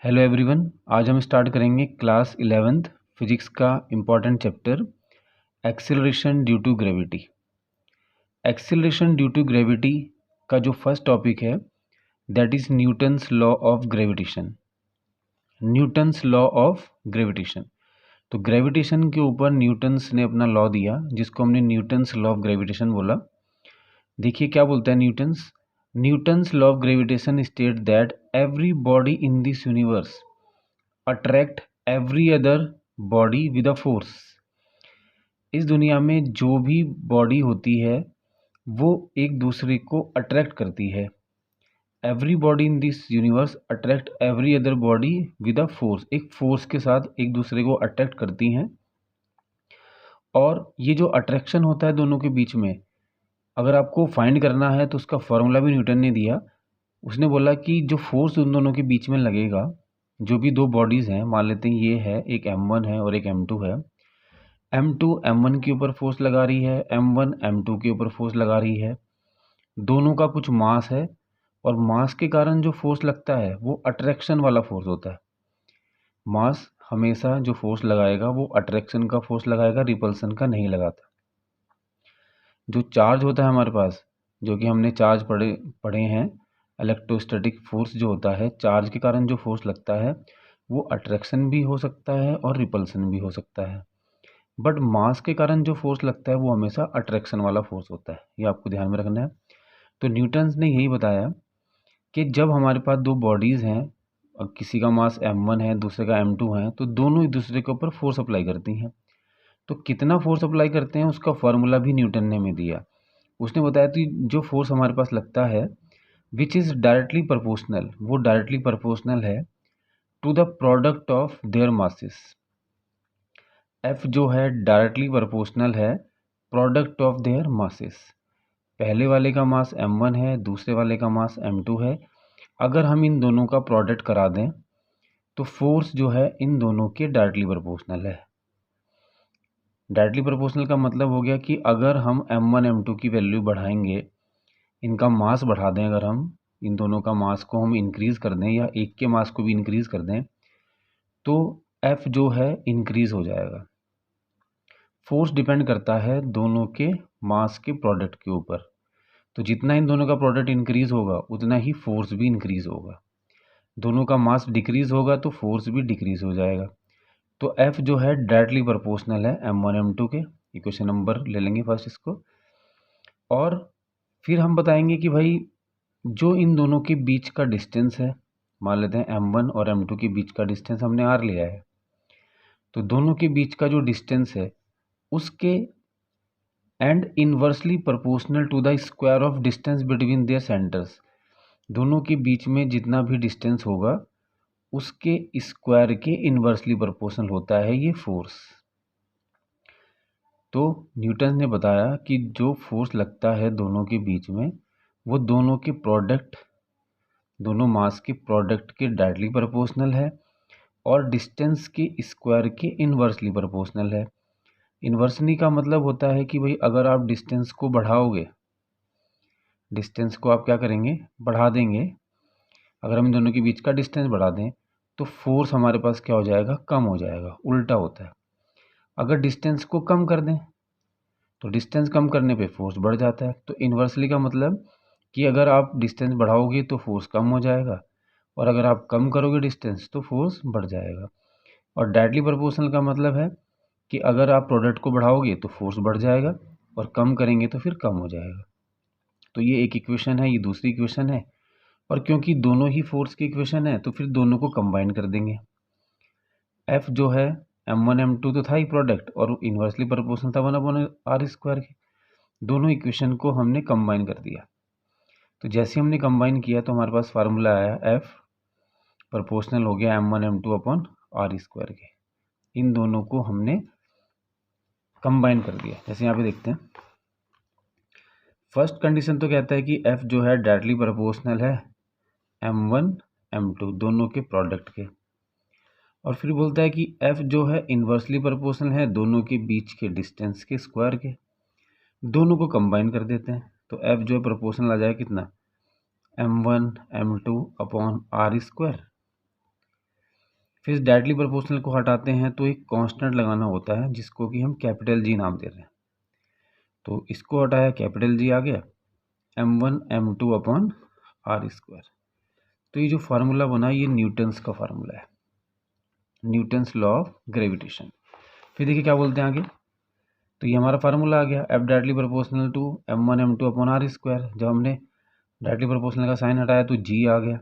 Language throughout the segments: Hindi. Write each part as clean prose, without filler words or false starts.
Hello everyone. आज हम स्टार्ट करेंगे क्लास 11th फिजिक्स का important chapter acceleration due to gravity. Acceleration due to gravity का जो फर्स्ट टॉपिक है that is Newton's law of gravitation. Newton's law of gravitation, तो ग्रेविटेशन के ऊपर न्यूटन्स ने अपना लॉ दिया जिसको हमने न्यूटन्स लॉ ऑफ ग्रेविटेशन बोला। देखिए क्या बोलता है Newton's. Newton's law of gravitation state that every body in this universe attract every other body with a force. इस दुनिया में जो भी बॉडी होती है वो एक दूसरे को अट्रैक्ट करती है। Every body in this universe attract every other body with a force, एक फोर्स के साथ एक दूसरे को अट्रैक्ट करती हैं। और ये जो अट्रैक्शन होता है दोनों के बीच में, अगर आपको फाइंड करना है तो उसका फॉर्मूला भी न्यूटन ने दिया। उसने बोला कि जो फोर्स उन दोनों के बीच में लगेगा, जो भी दो बॉडीज़ हैं, मान लेते हैं ये है एक m1 है और एक m2 है। m2 m1 के ऊपर फोर्स लगा रही है, m1 m2 के ऊपर फोर्स लगा रही है। दोनों का कुछ मास है और मास के कारण जो फोर्स लगता है वो अट्रैक्शन वाला फोर्स होता है। मास हमेशा जो फोर्स लगाएगा वो अट्रैक्शन का फोर्स लगाएगा, रिपल्सन का नहीं लगाता। जो चार्ज होता है हमारे पास, जो कि हमने चार्ज पढ़े हैं, इलेक्ट्रोस्टैटिक फोर्स जो होता है, चार्ज के कारण जो फोर्स लगता है वो अट्रैक्शन भी हो सकता है और रिपल्सन भी हो सकता है। बट मास के कारण जो फोर्स लगता है वो हमेशा अट्रैक्शन वाला फोर्स होता है, ये आपको ध्यान में रखना है। तो न्यूटन्स ने यही बताया कि जब हमारे पास दो बॉडीज़ हैं और किसी का मास m1 है दूसरे का m2 है, तो दोनों एक दूसरे के ऊपर फोर्स अप्लाई करती हैं। तो कितना फोर्स अप्लाई करते हैं उसका फॉर्मूला भी न्यूटन ने हमें दिया। उसने बताया कि जो फोर्स हमारे पास लगता है विच इज़ डायरेक्टली प्रोपोर्शनल, वो डायरेक्टली प्रोपोर्शनल है to the product of their masses. F जो है डायरेक्टली प्रोपोर्शनल है प्रोडक्ट ऑफ देयर मासेस। पहले वाले का मास m1 है, दूसरे वाले का मास m2 है। अगर हम इन दोनों का प्रोडक्ट करा दें तो फोर्स जो है इन दोनों के डायरेक्टली प्रोपोर्शनल है। डायरेक्टली प्रोपोर्शनल का मतलब हो गया कि अगर हम m1 m2 की वैल्यू बढ़ाएंगे, इनका मास बढ़ा दें, अगर हम इन दोनों का मास को हम इंक्रीज़ कर दें या एक के मास को भी इंक्रीज़ कर दें तो F जो है इंक्रीज़ हो जाएगा। फोर्स डिपेंड करता है दोनों के मास के प्रोडक्ट के ऊपर। तो जितना इन दोनों का प्रोडक्ट इंक्रीज़ होगा उतना ही फोर्स भी इंक्रीज़ होगा। दोनों का मास डिक्रीज़ होगा तो फोर्स भी डिक्रीज़ हो जाएगा। तो F जो है डायरेक्टली प्रोपोर्शनल है m1 m2 के। इक्वेशन नंबर ले लेंगे फर्स्ट इसको, और फिर हम बताएंगे कि भाई जो इन दोनों के बीच का डिस्टेंस है, मान लेते हैं m1 और m2 के बीच का डिस्टेंस हमने r लिया है, तो दोनों के बीच का जो डिस्टेंस है उसके and inversely proportional to the square of distance between their centres. दोनों के बीच में जितना भी डिस्टेंस होगा उसके स्क्वायर के इन्वर्सली प्रोपोर्शनल होता है ये फोर्स। तो न्यूटन ने बताया कि जो फोर्स लगता है दोनों के बीच में वो दोनों के प्रोडक्ट, दोनों मास के प्रोडक्ट के डायरेक्टली प्रोपोर्शनल है और डिस्टेंस के स्क्वायर के इन्वर्सली प्रोपोर्शनल है। इन्वर्सली का मतलब होता है कि भाई अगर आप डिस्टेंस को बढ़ाओगे, डिस्टेंस को आप क्या करेंगे, बढ़ा देंगे। अगर हम इन दोनों के बीच का डिस्टेंस बढ़ा दें तो फोर्स हमारे पास क्या हो जाएगा, कम हो जाएगा, उल्टा होता है। अगर डिस्टेंस को कम कर दें तो डिस्टेंस कम करने पे फोर्स बढ़ जाता है। तो इन्वर्सली का मतलब कि अगर आप डिस्टेंस बढ़ाओगे तो फोर्स कम हो जाएगा और अगर आप कम करोगे डिस्टेंस तो फोर्स बढ़ जाएगा। और डायरेक्टली प्रोपोर्शनल का मतलब है कि अगर आप प्रोडक्ट को बढ़ाओगे तो फोर्स बढ़ जाएगा और कम करेंगे तो फिर कम हो जाएगा। तो ये एक इक्वेशन है, ये दूसरी इक्वेशन है, और क्योंकि दोनों ही फोर्स की इक्वेशन है तो फिर दोनों को कंबाइन कर देंगे। एफ जो है m1 m2 तो था ही प्रोडक्ट और इन्वर्सली प्रोपोर्शनल था 1/r²। के दोनों इक्वेशन को हमने कंबाइन कर दिया। तो जैसे हमने कंबाइन किया तो हमारे पास फार्मूला आया एफ प्रोपोर्शनल हो गया m1 m2/r²। के इन दोनों को हमने कंबाइन कर दिया। जैसे यहाँ पे देखते हैं, फर्स्ट कंडीशन तो कहता है कि f जो है डायरेक्टली प्रोपोर्शनल है m1 m2 दोनों के प्रोडक्ट के, और फिर बोलता है कि f जो है इन्वर्सली प्रोपोर्शनल है दोनों के बीच के डिस्टेंस के स्क्वायर के। दोनों को कंबाइन कर देते हैं तो f जो है प्रोपोर्शनल आ जाएगा कितना, m1 m2/r²। फिर इस डायरेक्टली प्रोपोर्शनल को हटाते हैं तो एक कांस्टेंट लगाना होता है जिसको कि हम कैपिटल जी नाम दे रहे हैं। तो इसको हटाया, कैपिटल जी आ गया, m1 m2 upon R square. तो ये जो फार्मूला बना ये न्यूटन्स का फार्मूला है, न्यूटन्स लॉ ऑफ ग्रेविटेशन। फिर देखिए क्या बोलते हैं आगे, तो ये हमारा फार्मूला आ गया, F directly proportional to m1 m2 upon R square. जब हमने डायरेक्टली प्रोपोर्शनल का साइन हटाया तो जी आ गया,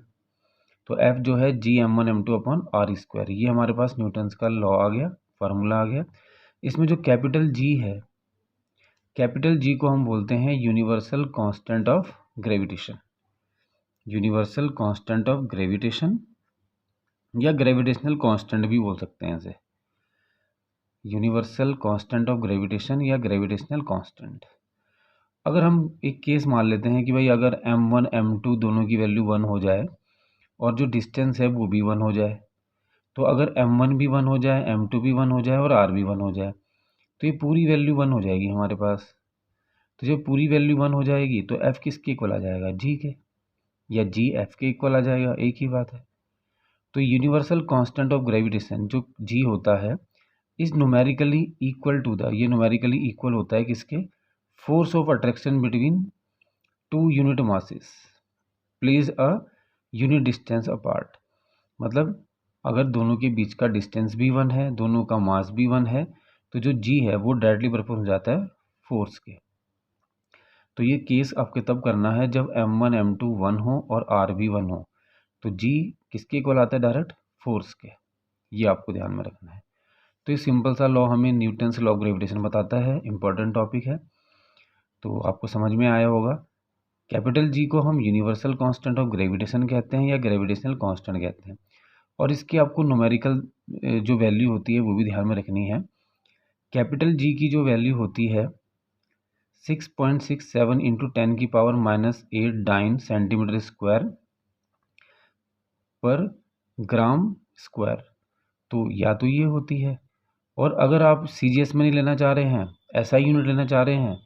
तो एफ जो है जी m1 m2 upon R square. ये हमारे पास न्यूटन्स का लॉ आ गया, फार्मूला आ गया। इसमें जो कैपिटल जी है, कैपिटल जी को हम बोलते हैं universal constant of gravitation, universal constant of gravitation या ग्रेविटेशनल कांस्टेंट भी बोल सकते हैं इसे, यूनिवर्सल कांस्टेंट ऑफ ग्रेविटेशन या ग्रेविटेशनल कांस्टेंट। अगर हम एक केस मान लेते हैं कि भाई अगर m1 m2 दोनों की वैल्यू 1 हो जाए और जो डिस्टेंस है वो भी 1 हो जाए, तो अगर m1 भी 1 हो जाए, m2 भी 1 हो जाए और r भी 1 हो जाए, तो ये पूरी वैल्यू 1 हो जाएगी हमारे पास। तो जब पूरी वैल्यू 1 हो जाएगी तो f किसके इक्वल आ जाएगा, g के, या g f के इक्वल आ जाएगा, एक ही बात है। तो यूनिवर्सल कांस्टेंट ऑफ ग्रेविटेशन जो g होता है is numerically equal to the, ये न्यूमेरिकली इक्वल होता है किसके, force of attraction between two unit masses place a unit distance apart. मतलब अगर दोनों के बीच का डिस्टेंस भी 1 है, दोनों का मास भी 1 है, तो जो g है वो डायरेक्टली प्रोपोर्शनल हो जाता है फोर्स के। तो ये केस आपके तब करना है जब m1 m2 1 हो और r भी 1 हो, तो g किसके इक्वल आता है, डायरेक्ट फोर्स के। ये आपको ध्यान में रखना है। तो ये सिंपल सा लॉ हमें न्यूटन्स लॉ ऑफ ग्रेविटेशन बताता है, इंपॉर्टेंट टॉपिक है, तो आपको समझ में आया होगा। कैपिटल जी को हम यूनिवर्सल कांस्टेंट ऑफ ग्रेविटेशन कहते हैं या ग्रेविटेशनल कांस्टेंट कहते हैं, और इसकी आपको न्यूमेरिकल जो वैल्यू होती है वो भी ध्यान में रखनी है। कैपिटल जी की जो वैल्यू होती है 6.67 इंटू 10 की पावर -8 डाइन सेंटीमीटर स्क्वायर पर ग्राम स्क्वायर, तो या तो ये होती है, और अगर आप सीजीएस में नहीं लेना चाह रहे हैं, एसआई यूनिट लेना चाह रहे हैं,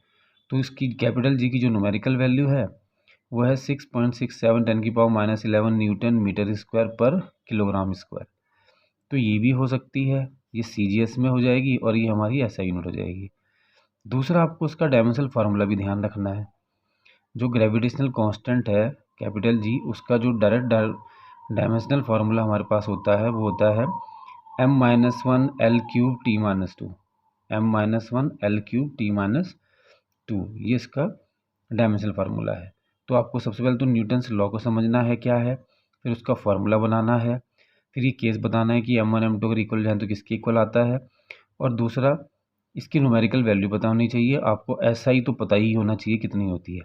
तो इसकी कैपिटल जी की जो न्यूमेरिकल वैल्यू है वो है 6.67 10 की पावर -11 न्यूटन मीटर स्क्वायर पर किलोग्राम स्क्वायर। तो ये भी हो सकती है, ये सीजीएस में हो जाएगी और ये हमारी एसआई यूनिट हो जाएगी। दूसरा आपको उसका डायमेंशनल फार्मूला भी ध्यान रखना है। जो ग्रेविटेशनल कांस्टेंट है कैपिटल जी, उसका जो डायरेक्ट डायमेंशनल फार्मूला हमारे पास होता है वो होता है m-1 l³ t-2, m-1 l³ t-2, ये इसका डायमेंशनल फार्मूला है। तो आपको सबसे पहले तो न्यूटन्स लॉ को समझना है क्या है, फिर उसका फार्मूला बनाना है, फिर ये केस बताना है कि m1 m2 अगर इक्वल जाए तो किसके इक्वल आता है, और दूसरा इसकी न्यूमेरिकल वैल्यू पता होनी चाहिए आपको। एसआई तो पता ही होना चाहिए कितनी होती है,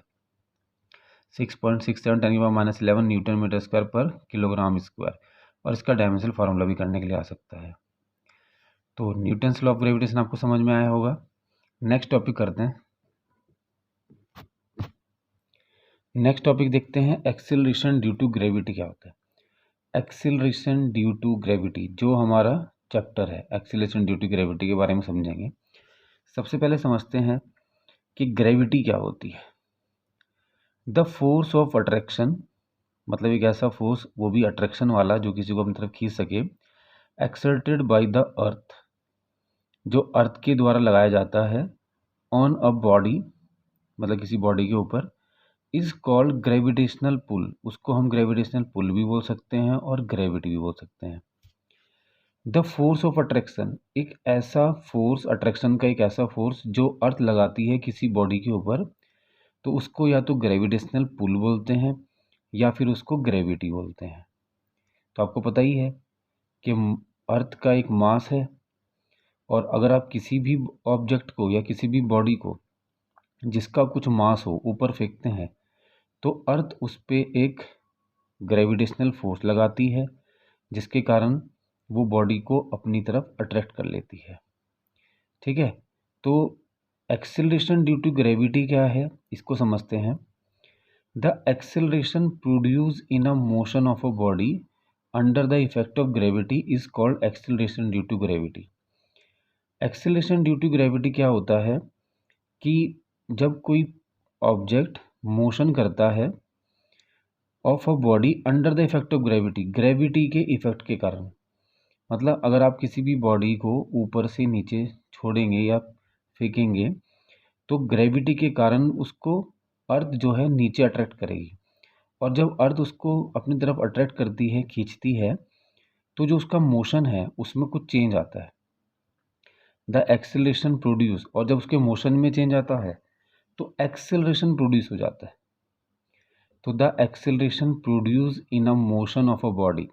6.67 10 की पावर -11 न्यूटन मीटर स्क्वायर पर किलोग्राम स्क्वायर, और इसका डायमेंशनल फार्मूला भी करने के लिए आ सकता है। तो न्यूटन्स लॉ ऑफ ग्रेविटेशन आपको समझ में आया होगा। नेक्स्ट टॉपिक करते हैं, नेक्स्ट टॉपिक देखते हैं एक्सीलरेशन ड्यू टू ग्रेविटी क्या होता है। एक्सीलरेशन ड्यू टू ग्रेविटी जो हमारा चैप्टर है, एक्सीलरेशन ड्यू टू ग्रेविटी के बारे में समझेंगे। सबसे पहले समझते हैं कि ग्रेविटी क्या होती है। द फोर्स ऑफ अट्रैक्शन, मतलब एक ऐसा फोर्स, वो भी अट्रैक्शन वाला जो किसी को अपनी तरफ खींच सके, एक्सर्टेड बाय द अर्थ, जो अर्थ के द्वारा लगाया जाता है, ऑन अ बॉडी, मतलब किसी बॉडी के ऊपर, इज कॉल्ड ग्रेविटेशनल पुल। उसको हम ग्रेविटेशनल पुल भी बोल सकते हैं और ग्रेविटी भी बोल सकते हैं। द फोर्स ऑफ अट्रैक्शन, एक ऐसा फोर्स, अट्रैक्शन का एक ऐसा फोर्स जो अर्थ लगाती है किसी बॉडी के ऊपर, तो उसको या तो ग्रेविटेशनल पुल बोलते हैं या फिर उसको ग्रेविटी बोलते हैं। तो आपको पता ही है कि अर्थ का एक मास है, और अगर आप किसी भी ऑब्जेक्ट को या किसी भी बॉडी को जिसका कुछ मास हो ऊपर फेंकते हैं, तो अर्थ उस पर एक ग्रेविटेशनल फोर्स लगाती है जिसके कारण वो बॉडी को अपनी तरफ अट्रैक्ट कर लेती है। ठीक है, तो एक्सेलरेशन ड्यू टू ग्रेविटी क्या है इसको समझते हैं। The acceleration produce in a motion of a body under the effect of gravity is called acceleration due to gravity. Acceleration due to gravity क्या होता है कि जब कोई ऑब्जेक्ट मोशन करता है of a body under the effect of gravity, gravity के इफेक्ट के कारण, मतलब अगर आप किसी भी बॉडी को ऊपर से नीचे छोड़ेंगे या फेंकेंगे तो ग्रेविटी के कारण उसको अर्थ जो है नीचे अट्रैक्ट करेगी, और जब अर्थ उसको अपनी तरफ अट्रैक्ट करती है, खींचती है, तो जो उसका मोशन है उसमें कुछ चेंज आता है, द एक्सेलरेशन प्रोड्यूस, और जब उसके मोशन में चेंज आता है तो एक्सेलरेशन प्रोड्यूस हो जाता है। तो the acceleration produce in a motion of a body,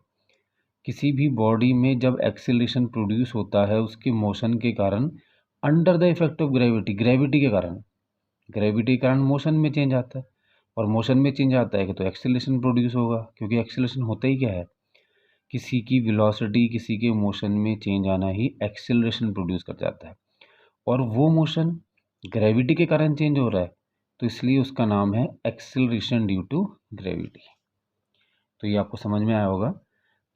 किसी भी बॉडी में जब एक्सेलरेशन प्रोड्यूस होता है उसके मोशन के कारण, under the effect of gravity, gravity के कारण, ग्रेविटी के कारण मोशन में चेंज आता है, और मोशन में चेंज आता है तो एक्सेलरेशन प्रोड्यूस होगा, क्योंकि एक्सेलरेशन होता ही क्या है, किसी की वेलोसिटी, किसी के मोशन में चेंज आना ही एक्सेलरेशन प्रोड्यूस कर जाता है, और वो मोशन ग्रेविटी के कारण चेंज हो रहा है, तो इसलिए उसका नाम है एक्सेलरेशन ड्यू टू ग्रेविटी। तो ये आपको समझ में आया होगा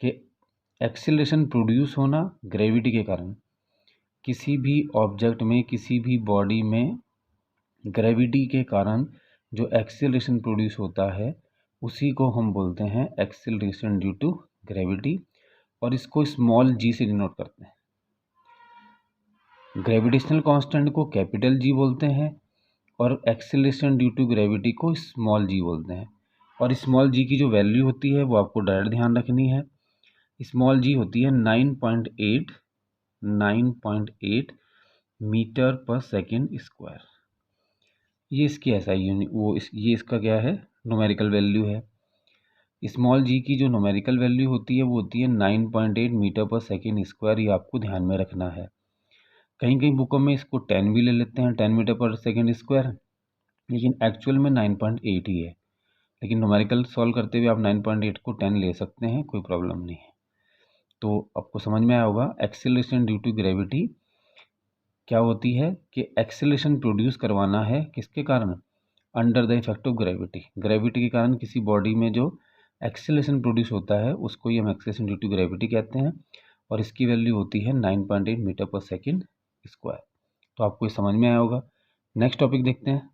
कि एक्सेलरेशन प्रोड्यूस होना ग्रेविटी के कारण, किसी भी ऑब्जेक्ट में, किसी भी बॉडी में ग्रेविटी के कारण जो एक्सेलरेशन प्रोड्यूस होता है उसी को हम बोलते हैं एक्सेलरेशन ड्यू टू ग्रेविटी, और इसको स्मॉल जी से डिनोट करते हैं। ग्रेविटेशनल कांस्टेंट को कैपिटल जी बोलते हैं और एक्सेलरेशन ड्यू टू ग्रेविटी को स्मॉल जी बोलते हैं, और स्मॉल जी की जो वैल्यू होती है वो आपको डायरेक्ट ध्यान रखनी है। स्मॉल जी होती है 9.8 मीटर पर सेकेंड स्क्वायर। ये इसकी एसआई यूनिट, ये इसका क्या है, न्यूमेरिकल वैल्यू है। स्मॉल जी की जो न्यूमेरिकल वैल्यू होती है वो होती है 9.8 मीटर पर सेकेंड स्क्वायर। ये आपको ध्यान में रखना है। कहीं कहीं बुकों में इसको 10 भी ले लेते हैं, 10 मीटर पर सेकेंड स्क्वायर, लेकिन एक्चुअल में 9.8 ही है। लेकिन न्यूमेरिकल सॉल्व करते हुए आप 9.8 को 10 ले सकते हैं, कोई प्रॉब्लम नहीं है। तो आपको समझ में आया होगा एक्सेलरेशन ड्यू टू ग्रेविटी क्या होती है, कि एक्सेलरेशन प्रोड्यूस करवाना है किसके कारण, under the effect of gravity, gravity के कारण किसी बॉडी में जो एक्सेलरेशन प्रोड्यूस होता है उसको ही हम एक्सेलरेशन ड्यू टू ग्रेविटी कहते हैं, और इसकी वैल्यू होती है 9.8 मीटर पर सेकेंड स्क्वायर। तो आपको ये समझ में आया होगा। नेक्स्ट टॉपिक देखते हैं।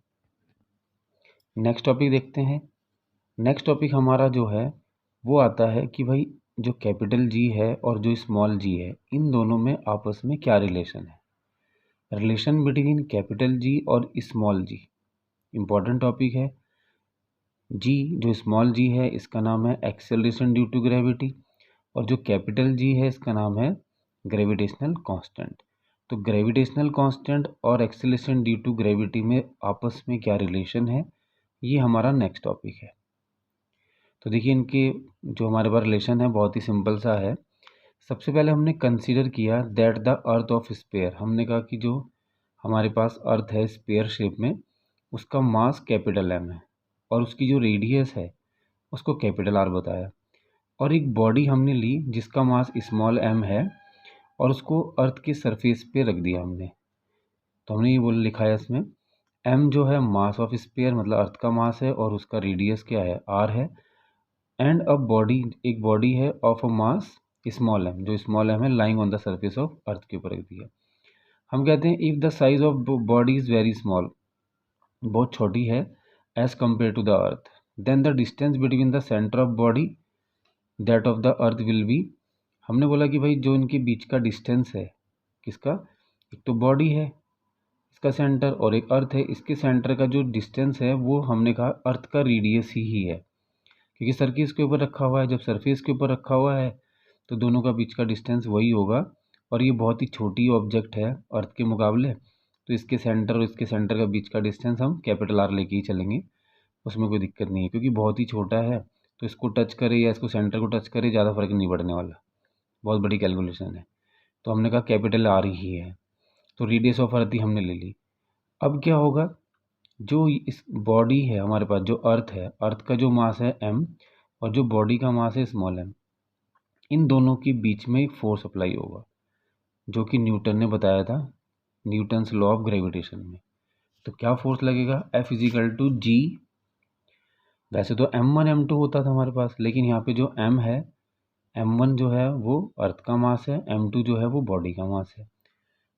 नेक्स्ट टॉपिक हमारा जो है वो आता है कि भाई जो कैपिटल जी है और जो स्मॉल जी है, इन दोनों में आपस में क्या रिलेशन है। रिलेशन बिटवीन कैपिटल जी और स्मॉल जी इम्पॉर्टेंट टॉपिक है। जी जो स्मॉल जी है इसका नाम है एक्सेलरेशन ड्यू टू ग्रेविटी, और जो कैपिटल जी है इसका नाम है ग्रेविटेशनल कांस्टेंट। तो ग्रेविटेशनल कांस्टेंट और एक्सेलरेशन ड्यू टू ग्रेविटी में आपस में क्या रिलेशन है, ये हमारा नेक्स्ट टॉपिक है। तो देखिए इनके जो हमारे पास रिलेशन है बहुत ही सिंपल सा है। सबसे पहले हमने कंसीडर किया that the earth of sphere, हमने कहा कि जो हमारे पास अर्थ है स्पेयर शेप में, उसका मास कैपिटल एम है और उसकी जो रेडियस है उसको कैपिटल आर बताया। और एक बॉडी हमने ली जिसका मास स्मॉल एम है और उसको अर्थ के सरफेस पे रख दिया हमने। तो हमने ये बोल लिखा है इसमें एम जो है मास ऑफ स्पेयर, मतलब अर्थ का मास है, और उसका रेडियस क्या है, आर है। एंड अ बॉडी, एक बॉडी है of a mass small m, जो स्मॉल एम है lying on the surface of earth के ऊपर रख दिया। हम कहते हैं if the size of body is very small, बहुत छोटी है, as compare to the earth, then the distance between the centre of body that of the earth will be. हमने बोला कि भाई जो इनके बीच का डिस्टेंस है, किसका, एक तो बॉडी है इसका सेंटर और एक अर्थ है, इसके सेंटर का जो डिस्टेंस है वो हमने कहा अर्थ का रेडियस ही है, क्योंकि सरफेस के ऊपर रखा हुआ है। जब सरफेस के ऊपर रखा हुआ है तो दोनों का बीच का डिस्टेंस वही होगा, और ये बहुत ही छोटी ऑब्जेक्ट है अर्थ के मुकाबले, तो इसके सेंटर और इसके सेंटर का बीच का डिस्टेंस हम कैपिटल आर लेके ही चलेंगे, उसमें कोई दिक्कत नहीं है, क्योंकि बहुत ही छोटा है। तो इसको टच करे या इसको सेंटर को टच करे ज़्यादा फर्क नहीं पड़ने वाला, बहुत बड़ी कैलकुलेशन है। तो हमने कहा कैपिटल आर ही है, तो रेडियस ऑफ अर्थ ही हमने ले ली। अब क्या होगा, जो इस बॉडी है हमारे पास, जो अर्थ है, अर्थ का जो मास है एम और जो बॉडी का मास है स्मॉल एम, इन दोनों के बीच में एक फोर्स अप्लाई होगा जो कि न्यूटन ने बताया था न्यूटन्स लॉ ऑफ ग्रेविटेशन में। तो क्या फोर्स लगेगा, F इजिकल टू जी। वैसे तो M1 M2 होता था हमारे पास, लेकिन यहाँ पे जो M है, M1 जो है वो अर्थ का मास है, M2 जो है वो बॉडी का मास है।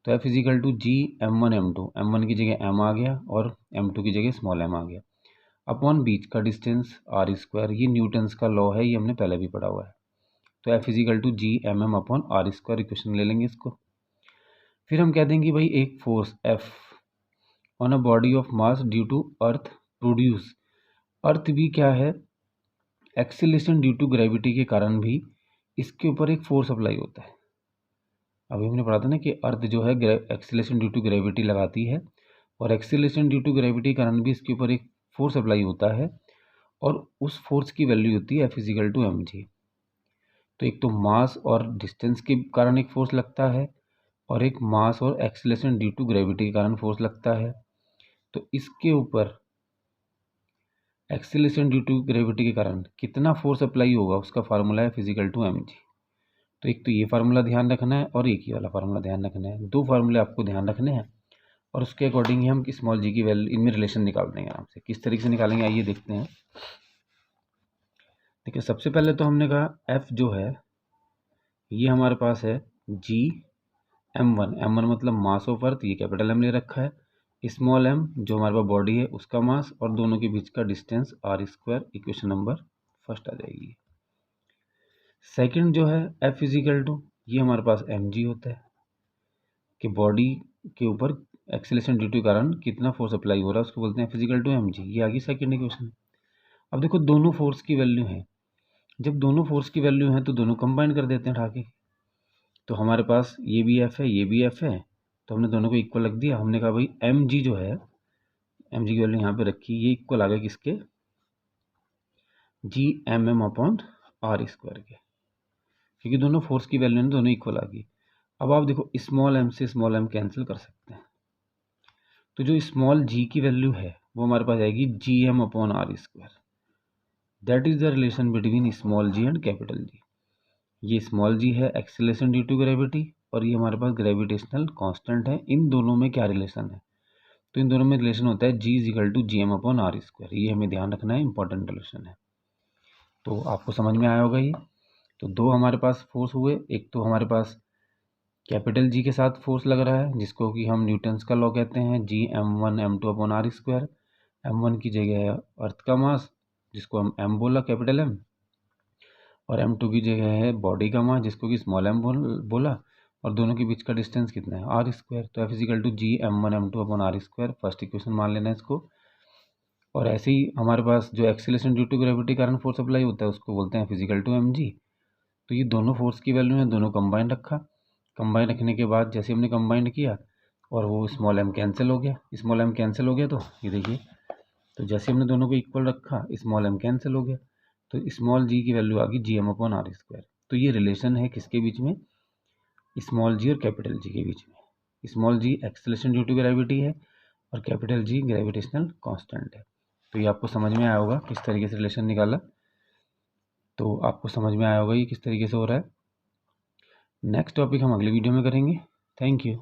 तो F is equal to G M1 M2, M1 की जगह M आ गया और M2 की जगह स्मॉल m आ गया, अपॉन बीच का डिस्टेंस आर स्क्वायर। ये न्यूटन्स का लॉ है, ये हमने पहले भी पढ़ा हुआ है। तो F is equal to G M M upon R square equation ले लेंगे इसको। फिर हम कह देंगे भाई एक force F on a body of mass due to earth produce. Earth भी क्या है, एक्सीलरेशन ड्यू टू ग्रेविटी के कारण भी इसके ऊपर एक फोर्स अप्लाई होता है। अभी हमने पढ़ा था ना कि अर्थ जो है एक्सीलरेशन ड्यू टू ग्रेविटी लगाती है, और एक्सीलरेशन ड्यू टू ग्रेविटी के कारण भी इसके ऊपर एक फोर्स अप्लाई होता है, और उस फोर्स की वैल्यू होती है F is equal to m g. तो एक तो मास और डिस्टेंस के कारण एक फोर्स लगता है, और एक मास और एक्सीलरेशन ड्यू टू ग्रेविटी के कारण फोर्स लगता है। तो इसके ऊपर एक्सीलरेशन ड्यू टू ग्रेविटी के कारण कितना फोर्स अप्लाई होगा उसका फार्मूला है फिजिकल टू एम जी। तो एक तो ये फार्मूला ध्यान रखना है और एक ही वाला फार्मूला ध्यान रखना है, दो फार्मूले आपको ध्यान रखने हैं, और उसके अकॉर्डिंग ही हम स्मॉल जी की वैल्यू इनमें रिलेशन निकाल देंगे आराम से। किस तरीके से निकालेंगे आइए देखते हैं। देखिए सबसे पहले तो हमने कहा एफ जो है ये हमारे पास है जी m1, m1 मतलब मास ऑफ अर्थ, ये कैपिटल एम ले रखा है, स्मॉल m जो हमारे पास बॉडी है उसका मास, और दोनों के बीच का distance R square, equation number first आ जाएगी। सेकंड जो है F इजिकल टू, ये हमारे पास mg होता है कि बॉडी के ऊपर एक्सीलरेशन ड्यू टू कारण कितना फोर्स अप्लाई हो रहा है उसको बोलते हैं फिजिकल टू mg। ये आ गई सेकंड इक्वेशन। अब देखो दोनों फोर्स की वैल्यू है, जब दोनों फोर्स की वैल्यू है तो दोनों कंबाइन कर देते हैं ठाके। तो हमारे पास ये भी F है ये भी F है, तो हमने दोनों को इक्वल रख दिया। हमने कहा भाई mg जो है, mg की वैल्यू यहाँ पे रखी, ये इक्वल आ गया किसके, G M M upon R square के, क्योंकि दोनों फोर्स की वैल्यू दोनों इक्वल आ गई। अब आप देखो स्मॉल m से स्मॉल m कैंसिल कर सकते हैं, तो जो स्मॉल g की वैल्यू है वो हमारे पास आएगी G M upon R square. That is the relation between small g and capital G. ये स्मॉल g है एक्सीलरेशन ड्यू टू ग्रेविटी, और ये हमारे पास ग्रेविटेशनल कांस्टेंट है। इन दोनों में क्या रिलेशन है, तो इन दोनों में रिलेशन होता है g is equal to G M upon R square. ये हमें ध्यान रखना है, इंपॉर्टेंट रिलेशन है। तो आपको समझ में आया होगा ये। तो दो हमारे पास फोर्स हुए, एक तो हमारे पास कैपिटल जी के साथ फोर्स लग रहा है जिसको कि हम न्यूटन्स का लॉ कहते हैं, जी m1 m2 upon R square. m1 की जगह है अर्थ का मास जिसको हम m बोला कैपिटल M, और m2 की जगह है बॉडी का मास जिसको कि स्मॉल m बोला, और दोनों के बीच का डिस्टेंस कितना है आर स्क्वायर। तो F is equal to G m1 m2 upon R square, first equation मान लेना है इसको। और ऐसे ही हमारे पास जो एक्सीलरेशन ड्यू टू ग्रेविटी कारण फोर्स अप्लाई होता है उसको बोलते हैं फिजिकल टू mg। तो ये दोनों फोर्स की वैल्यू है, दोनों कंबाइन रखा। कंबाइन रखने के बाद जैसे हमने कंबाइन किया और वो स्मॉल m कैंसिल हो गया, स्मॉल m कैंसिल हो गया, तो ये देखिए, तो जैसे हमने दोनों को इक्वल रखा स्मॉल m कैंसिल हो गया, तो स्मॉल g की वैल्यू आ गई G M upon R square. तो ये रिलेशन है किसके बीच में, स्मॉल g और कैपिटल जी के बीच में। Small g acceleration due to gravity है और कैपिटल जी ग्रेविटेशनल कांस्टेंट है। तो ये आपको समझ में आया होगा किस तरीके से रिलेशन निकाला। तो आपको समझ में आया होगा ये किस तरीके से हो रहा है। नेक्स्ट टॉपिक हम अगली वीडियो में करेंगे। Thank you.